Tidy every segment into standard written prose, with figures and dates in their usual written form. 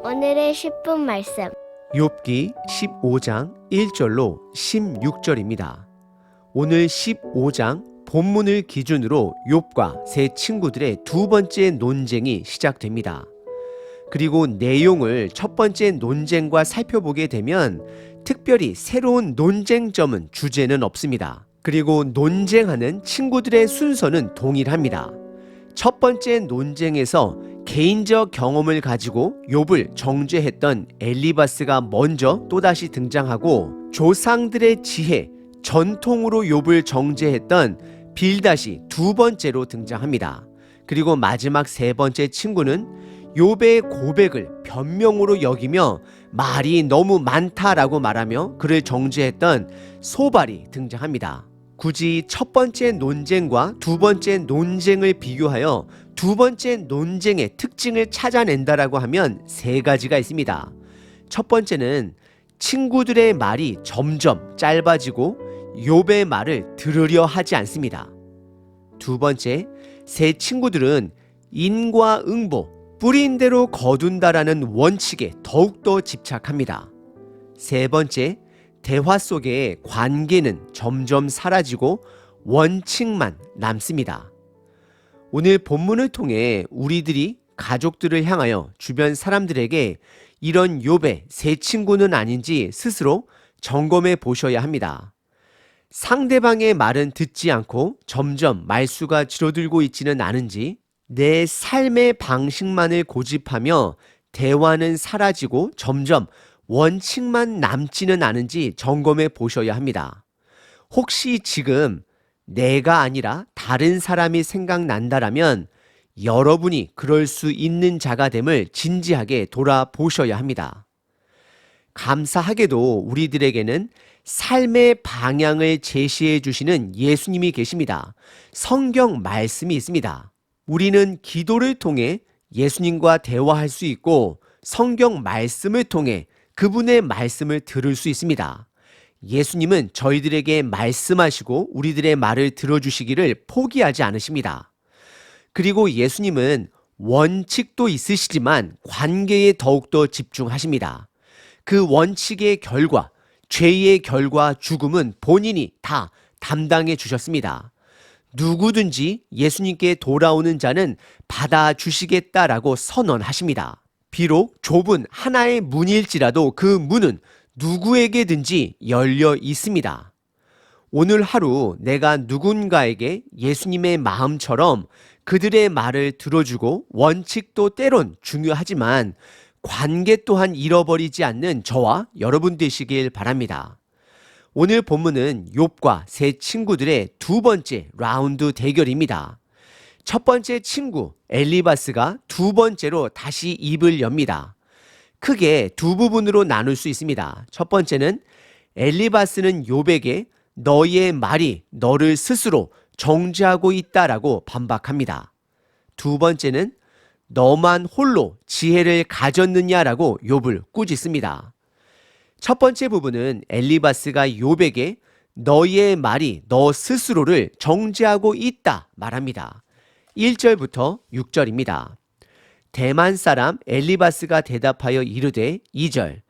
오늘의 10분 말씀. 욥기 15장 1절로 16절입니다. 오늘 15장 본문을 기준으로 욥과 세 친구들의 두 번째 논쟁이 시작됩니다. 그리고 내용을 첫 번째 논쟁과 살펴보게 되면 특별히 새로운 논쟁점은 주제는 없습니다. 그리고 논쟁하는 친구들의 순서는 동일합니다. 첫 번째 논쟁에서 개인적 경험을 가지고 욥을 정죄했던 엘리바스가 먼저 또다시 등장하고, 조상들의 지혜, 전통으로 욥을 정죄했던 빌닷이 두 번째로 등장합니다. 그리고 마지막 세 번째 친구는 욥의 고백을 변명으로 여기며 말이 너무 많다라고 말하며 그를 정죄했던 소발이 등장합니다. 굳이 첫 번째 논쟁과 두 번째 논쟁을 비교하여 두 번째 논쟁의 특징을 찾아낸다라고 하면 세 가지가 있습니다. 첫 번째는 친구들의 말이 점점 짧아지고 욥의 말을 들으려 하지 않습니다. 두 번째, 세 친구들은 인과 응보, 뿌린 대로 거둔다라는 원칙에 더욱더 집착합니다. 세 번째, 대화 속에 관계는 점점 사라지고 원칙만 남습니다. 오늘 본문을 통해 우리들이 가족들을 향하여 주변 사람들에게 이런 욥의 세 친구는 아닌지 스스로 점검해 보셔야 합니다. 상대방의 말은 듣지 않고 점점 말수가 줄어들고 있지는 않은지, 내 삶의 방식만을 고집하며 대화는 사라지고 점점 원칙만 남지는 않은지 점검해 보셔야 합니다. 혹시 지금 내가 아니라 다른 사람이 생각난다라면 여러분이 그럴 수 있는 자가 됨을 진지하게 돌아보셔야 합니다. 감사하게도 우리들에게는 삶의 방향을 제시해 주시는 예수님이 계십니다. 성경 말씀이 있습니다. 우리는 기도를 통해 예수님과 대화할 수 있고 성경 말씀을 통해 그분의 말씀을 들을 수 있습니다. 예수님은 저희들에게 말씀하시고 우리들의 말을 들어주시기를 포기하지 않으십니다. 그리고 예수님은 원칙도 있으시지만 관계에 더욱더 집중하십니다. 그 원칙의 결과, 죄의 결과 죽음은 본인이 다 담당해 주셨습니다. 누구든지 예수님께 돌아오는 자는 받아주시겠다라고 선언하십니다. 비록 좁은 하나의 문일지라도 그 문은 누구에게든지 열려 있습니다. 오늘 하루 내가 누군가에게 예수님의 마음처럼 그들의 말을 들어주고, 원칙도 때론 중요하지만 관계 또한 잃어버리지 않는 저와 여러분 되시길 바랍니다. 오늘 본문은 욥과 세 친구들의 두 번째 라운드 대결입니다. 첫 번째 친구 엘리바스가 두 번째로 다시 입을 엽니다. 크게 두 부분으로 나눌 수 있습니다. 첫 번째는 엘리바스는 욥에게 너의 말이 너를 스스로 정죄하고 있다라고 반박합니다. 두 번째는 너만 홀로 지혜를 가졌느냐라고 욥을 꾸짖습니다. 첫 번째 부분은 엘리바스가 욥에게 너의 말이 너 스스로를 정죄하고 있다 말합니다. 1절부터 6절입니다. 대만 사람 엘리바스가 대답하여 이르되 2절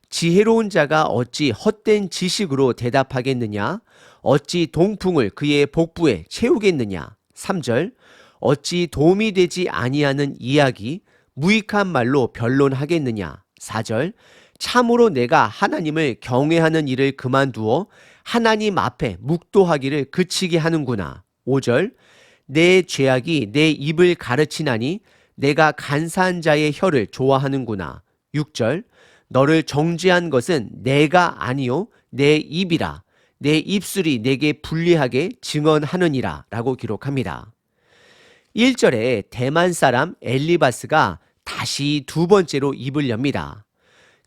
지혜로운 자가 어찌 헛된 지식으로 대답하겠느냐? 어찌 동풍을 그의 복부에 채우겠느냐? 3절 어찌 도움이 되지 아니하는 이야기 무익한 말로 변론하겠느냐? 4절 참으로 내가 하나님을 경외하는 일을 그만두어 하나님 앞에 묵도하기를 그치게 하는구나. 5절 내 죄악이 내 입을 가르치나니 내가 간사한 자의 혀를 좋아하는구나. 6절 너를 정죄한 것은 내가 아니요 내 입이라. 내 입술이 내게 불리하게 증언하느니라 라고 기록합니다. 1절에 대만 사람 엘리바스가 다시 두 번째로 입을 엽니다.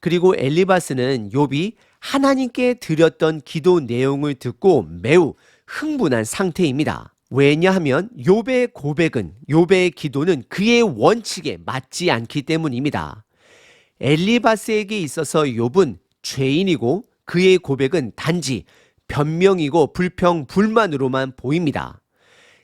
그리고 엘리바스는 욥이 하나님께 드렸던 기도 내용을 듣고 매우 흥분한 상태입니다. 왜냐하면 욥의 고백은, 욥의 기도는 그의 원칙에 맞지 않기 때문입니다. 엘리바스에게 있어서 욥은 죄인이고 그의 고백은 단지 변명이고 불평, 불만으로만 보입니다.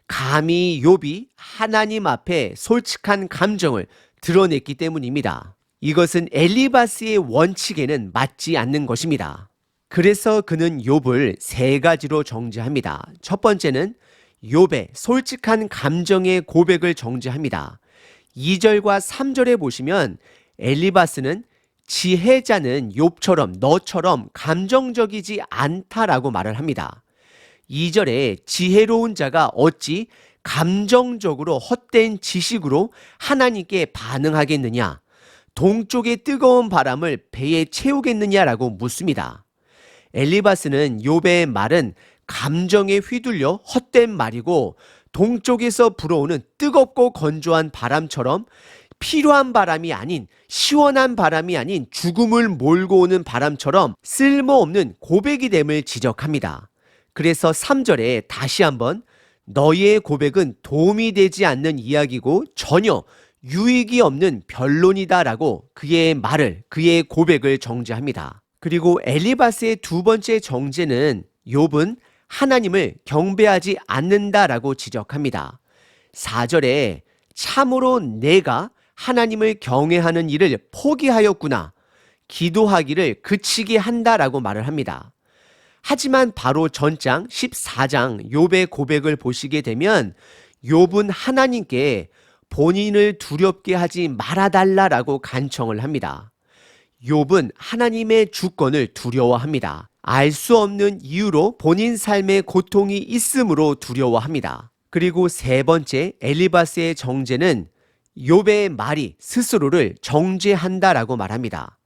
감히 욥이 하나님 앞에 솔직한 감정을 드러냈기 때문입니다. 이것은 엘리바스의 원칙에는 맞지 않는 것입니다. 그래서 그는 욥을 세 가지로 정죄합니다. 첫 번째는 욥의 솔직한 감정의 고백을 정죄합니다. 2절과 3절에 보시면 엘리바스는 지혜자는 욥처럼 너처럼 감정적이지 않다라고 말을 합니다. 2절에 지혜로운 자가 어찌 감정적으로 헛된 지식으로 하나님께 반응하겠느냐? 동쪽의 뜨거운 바람을 배에 채우겠느냐라고 묻습니다. 엘리바스는 욥의 말은 감정에 휘둘려 헛된 말이고 동쪽에서 불어오는 뜨겁고 건조한 바람처럼 필요한 바람이 아닌 시원한 바람이 아닌 죽음을 몰고 오는 바람처럼 쓸모없는 고백이 됨을 지적합니다. 그래서 3절에 다시 한번 너희의 고백은 도움이 되지 않는 이야기고 전혀 유익이 없는 변론이다라고 그의 말을, 그의 고백을 정죄합니다. 그리고 엘리바스의 두 번째 정죄는 욥은 하나님을 경배하지 않는다라고 지적합니다. 4절에 참으로 내가 하나님을 경외하는 일을 포기하였구나. 기도하기를 그치게 한다라고 말을 합니다. 하지만 바로 전장 14장 욥의 고백을 보시게 되면 욥은 하나님께 본인을 두렵게 하지 말아달라라고 간청을 합니다. 욥은 하나님의 주권을 두려워합니다. 알 수 없는 이유로 본인 삶에 고통이 있으므로 두려워합니다. 그리고 세 번째 엘리바스의 정죄는 욥의 말이 스스로를 정죄한다라고 말합니다.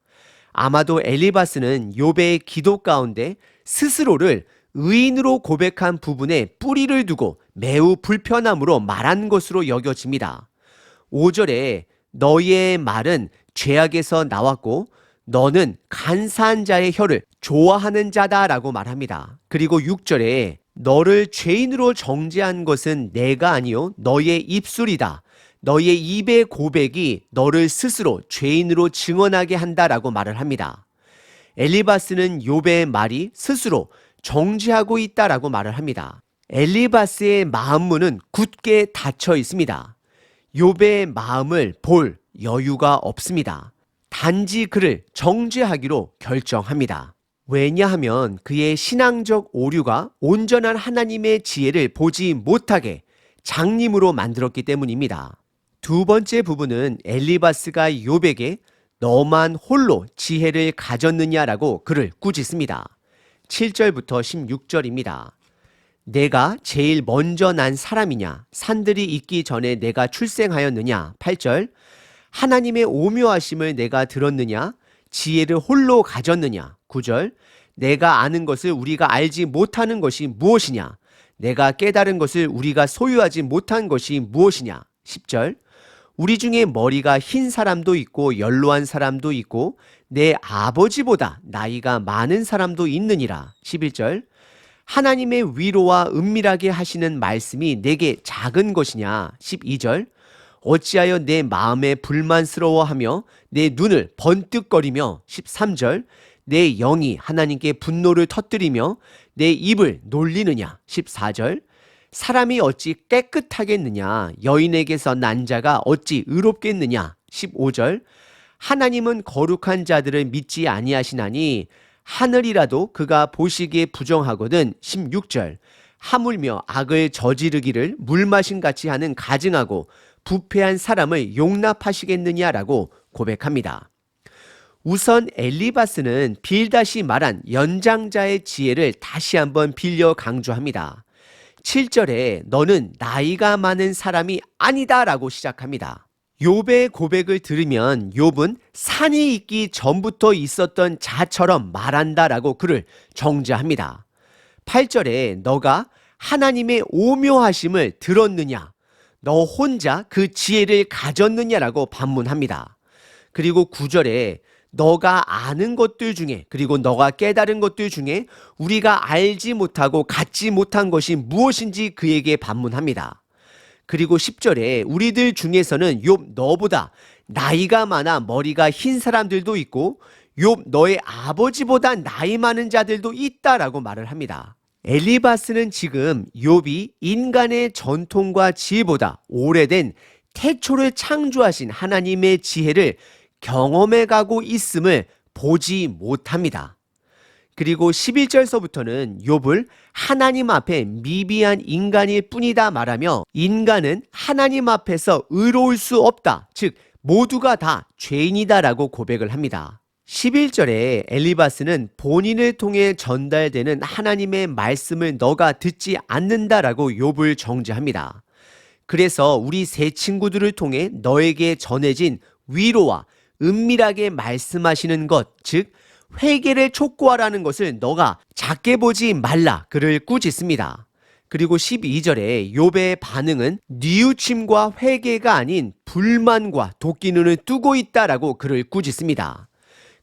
아마도 엘리바스는 욥의 기도 가운데 스스로를 의인으로 고백한 부분에 뿌리를 두고 매우 불편함으로 말한 것으로 여겨집니다. 5절에 너희의 말은 죄악에서 나왔고 너는 간사한 자의 혀를 좋아하는 자다라고 말합니다. 그리고 6절에 너를 죄인으로 정죄한 것은 내가 아니요 너희의 입술이다. 너희의 입의 고백이 너를 스스로 죄인으로 증언하게 한다라고 말을 합니다. 엘리바스는 욥의 말이 스스로 정죄하고 있다라고 말을 합니다. 엘리바스의 마음문은 굳게 닫혀 있습니다. 욥의 마음을 볼 여유가 없습니다. 단지 그를 정죄하기로 결정합니다. 왜냐하면 그의 신앙적 오류가 온전한 하나님의 지혜를 보지 못하게 장님으로 만들었기 때문입니다. 두 번째 부분은 엘리바스가 욥에게 너만 홀로 지혜를 가졌느냐라고 그를 꾸짖습니다. 7절부터 16절입니다. 내가 제일 먼저 난 사람이냐? 산들이 있기 전에 내가 출생하였느냐? 8절. 하나님의 오묘하심을 내가 들었느냐? 지혜를 홀로 가졌느냐? 9절. 내가 아는 것을 우리가 알지 못하는 것이 무엇이냐? 내가 깨달은 것을 우리가 소유하지 못한 것이 무엇이냐? 10절. 우리 중에 머리가 흰 사람도 있고 연로한 사람도 있고 내 아버지보다 나이가 많은 사람도 있느니라. 11절. 하나님의 위로와 은밀하게 하시는 말씀이 내게 작은 것이냐. 12절. 어찌하여 내 마음에 불만스러워하며 내 눈을 번뜩거리며. 13절. 내 영이 하나님께 분노를 터뜨리며 내 입을 놀리느냐. 14절. 사람이 어찌 깨끗하겠느냐? 여인에게서 난 자가 어찌 의롭겠느냐? 15절. 하나님은 거룩한 자들을 믿지 아니하시나니 하늘이라도 그가 보시기에 부정하거든. 16절. 하물며 악을 저지르기를 물 마신 같이 하는 가증하고 부패한 사람을 용납하시겠느냐라고 고백합니다. 우선 엘리바스는 빌닷이 말한 연장자의 지혜를 다시 한번 빌려 강조합니다. 7절에 너는 나이가 많은 사람이 아니다라고 시작합니다. 욥의 고백을 들으면 욥은 산이 있기 전부터 있었던 자처럼 말한다라고 그를 정죄합니다. 8절에 너가 하나님의 오묘하심을 들었느냐? 너 혼자 그 지혜를 가졌느냐라고 반문합니다. 그리고 9절에 너가 아는 것들 중에 그리고 너가 깨달은 것들 중에 우리가 알지 못하고 갖지 못한 것이 무엇인지 그에게 반문합니다. 그리고 10절에 우리들 중에서는 욥 너보다 나이가 많아 머리가 흰 사람들도 있고 욥 너의 아버지보다 나이 많은 자들도 있다라고 말을 합니다. 엘리바스는 지금 욥이 인간의 전통과 지혜보다 오래된 태초를 창조하신 하나님의 지혜를 경험해가고 있음을 보지 못합니다. 그리고 11절서부터는 욥을 하나님 앞에 미비한 인간일 뿐이다 말하며 인간은 하나님 앞에서 의로울 수 없다. 즉 모두가 다 죄인이다라고 고백을 합니다. 11절에 엘리바스는 본인을 통해 전달되는 하나님의 말씀을 너가 듣지 않는다라고 욥을 정죄합니다. 그래서 우리 세 친구들을 통해 너에게 전해진 위로와 은밀하게 말씀하시는 것, 즉 회개를 촉구하라는 것을 너가 작게 보지 말라 그를 꾸짖습니다. 그리고 12절에 욥의 반응은 뉘우침과 회개가 아닌 불만과 도끼 눈을 뜨고 있다라고 그를 꾸짖습니다.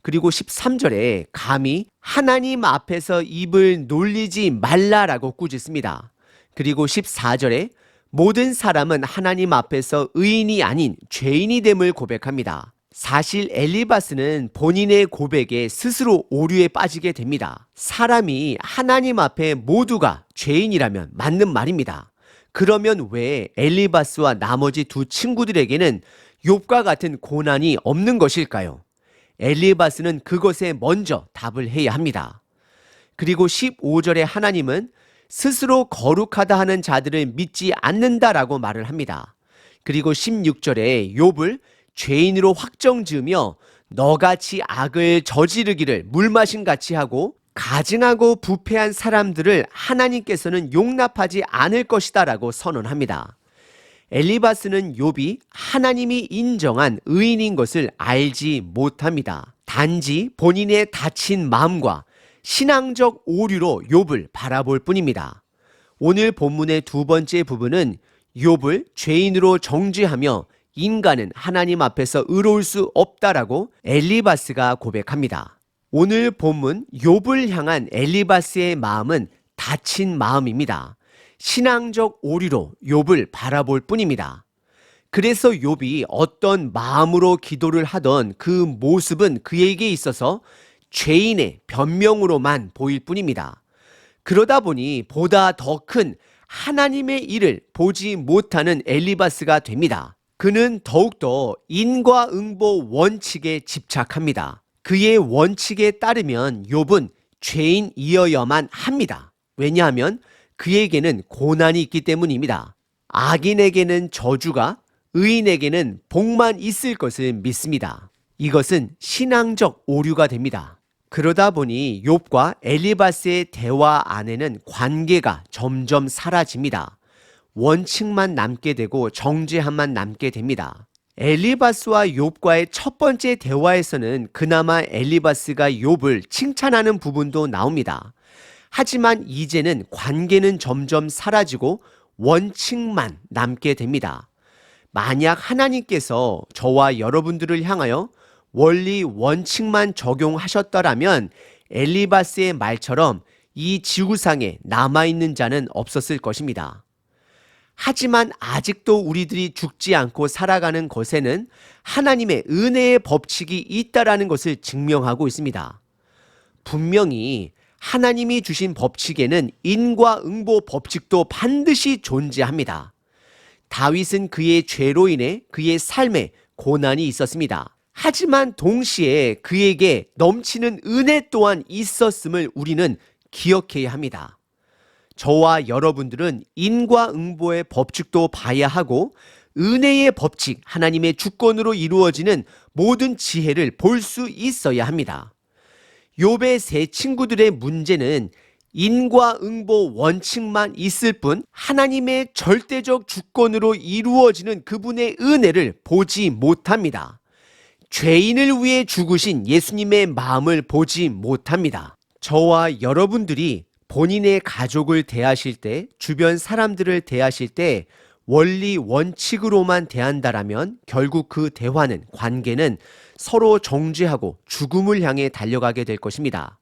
그리고 13절에 감히 하나님 앞에서 입을 놀리지 말라라고 꾸짖습니다. 그리고 14절에 모든 사람은 하나님 앞에서 의인이 아닌 죄인이 됨을 고백합니다. 사실 엘리바스는 본인의 고백에 스스로 오류에 빠지게 됩니다. 사람이 하나님 앞에 모두가 죄인이라면 맞는 말입니다. 그러면 왜 엘리바스와 나머지 두 친구들에게는 욥과 같은 고난이 없는 것일까요? 엘리바스는 그것에 먼저 답을 해야 합니다. 그리고 15절에 하나님은 스스로 거룩하다 하는 자들을 믿지 않는다라고 말을 합니다. 그리고 16절에 욥을 죄인으로 확정 지으며 너같이 악을 저지르기를 물마신같이 하고 가증하고 부패한 사람들을 하나님께서는 용납하지 않을 것이다 라고 선언합니다. 엘리바스는 욥이 하나님이 인정한 의인인 것을 알지 못합니다. 단지 본인의 다친 마음과 신앙적 오류로 욥을 바라볼 뿐입니다. 오늘 본문의 두 번째 부분은 욥을 죄인으로 정죄하며 인간은 하나님 앞에서 의로울 수 없다라고 엘리바스가 고백합니다. 오늘 본문 욥을 향한 엘리바스의 마음은 다친 마음입니다. 신앙적 오류로 욥을 바라볼 뿐입니다. 그래서 욥이 어떤 마음으로 기도를 하던 그 모습은 그에게 있어서 죄인의 변명으로만 보일 뿐입니다. 그러다 보니 보다 더 큰 하나님의 일을 보지 못하는 엘리바스가 됩니다. 그는 더욱더 인과응보 원칙에 집착합니다. 그의 원칙에 따르면 욥은 죄인이어야만 합니다. 왜냐하면 그에게는 고난이 있기 때문입니다. 악인에게는 저주가, 의인에게는 복만 있을 것을 믿습니다. 이것은 신앙적 오류가 됩니다. 그러다 보니 욥과 엘리바스의 대화 안에는 관계가 점점 사라집니다. 원칙만 남게 되고 정죄함만 남게 됩니다. 엘리바스와 욥과의 첫 번째 대화에서는 그나마 엘리바스가 욥을 칭찬하는 부분도 나옵니다. 하지만 이제는 관계는 점점 사라지고 원칙만 남게 됩니다. 만약 하나님께서 저와 여러분들을 향하여 원리 원칙만 적용하셨더라면 엘리바스의 말처럼 이 지구상에 남아있는 자는 없었을 것입니다. 하지만 아직도 우리들이 죽지 않고 살아가는 것에는 하나님의 은혜의 법칙이 있다라는 것을 증명하고 있습니다. 분명히 하나님이 주신 법칙에는 인과응보 법칙도 반드시 존재합니다. 다윗은 그의 죄로 인해 그의 삶에 고난이 있었습니다. 하지만 동시에 그에게 넘치는 은혜 또한 있었음을 우리는 기억해야 합니다. 저와 여러분들은 인과응보의 법칙도 봐야 하고 은혜의 법칙, 하나님의 주권으로 이루어지는 모든 지혜를 볼 수 있어야 합니다. 욥의 세 친구들의 문제는 인과응보 원칙만 있을 뿐 하나님의 절대적 주권으로 이루어지는 그분의 은혜를 보지 못합니다. 죄인을 위해 죽으신 예수님의 마음을 보지 못합니다. 저와 여러분들이 본인의 가족을 대하실 때, 주변 사람들을 대하실 때 원리 원칙으로만 대한다라면 결국 그 대화는, 관계는 서로 정죄하고 죽음을 향해 달려가게 될 것입니다.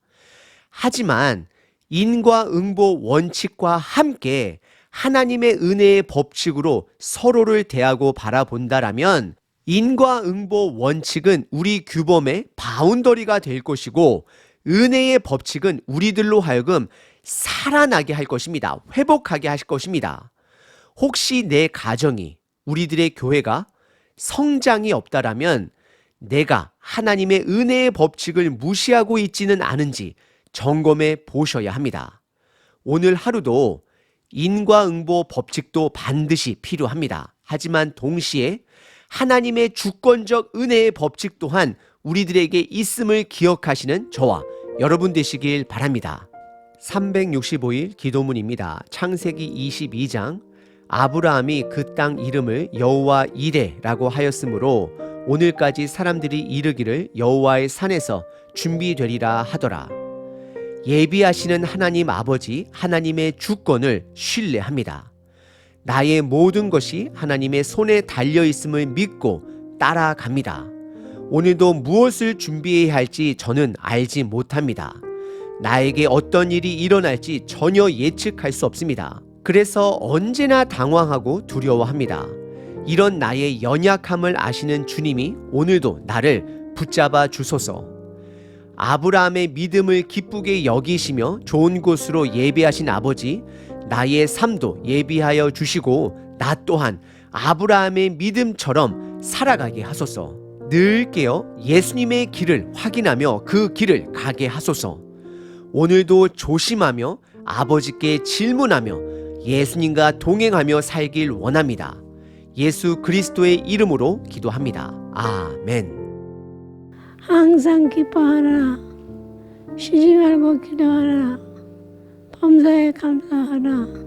하지만 인과응보 원칙과 함께 하나님의 은혜의 법칙으로 서로를 대하고 바라본다라면 인과응보 원칙은 우리 규범의 바운더리가 될 것이고 은혜의 법칙은 우리들로 하여금 살아나게 할 것입니다. 회복하게 할 것입니다. 혹시 내 가정이, 우리들의 교회가 성장이 없다라면 내가 하나님의 은혜의 법칙을 무시하고 있지는 않은지 점검해 보셔야 합니다. 오늘 하루도 인과응보 법칙도 반드시 필요합니다. 하지만 동시에 하나님의 주권적 은혜의 법칙 또한 우리들에게 있음을 기억하시는 저와 여러분 되시길 바랍니다. 365일 기도문입니다. 창세기 22장 아브라함이 그 땅 이름을 여호와 이레라고 하였으므로 오늘까지 사람들이 이르기를 여호와의 산에서 준비되리라 하더라. 예비하시는 하나님 아버지 하나님의 주권을 신뢰합니다. 나의 모든 것이 하나님의 손에 달려있음을 믿고 따라갑니다. 오늘도 무엇을 준비해야 할지 저는 알지 못합니다. 나에게 어떤 일이 일어날지 전혀 예측할 수 없습니다. 그래서 언제나 당황하고 두려워합니다. 이런 나의 연약함을 아시는 주님이 오늘도 나를 붙잡아 주소서. 아브라함의 믿음을 기쁘게 여기시며 좋은 곳으로 예비하신 아버지, 나의 삶도 예비하여 주시고 나 또한 아브라함의 믿음처럼 살아가게 하소서. 늘 깨어 예수님의 길을 확인하며 그 길을 가게 하소서. 오늘도 조심하며 아버지께 질문하며 예수님과 동행하며 살길 원합니다. 예수 그리스도의 이름으로 기도합니다. 아멘. 항상 기뻐하라. 쉬지 말고 기도하라. 범사에 감사하라.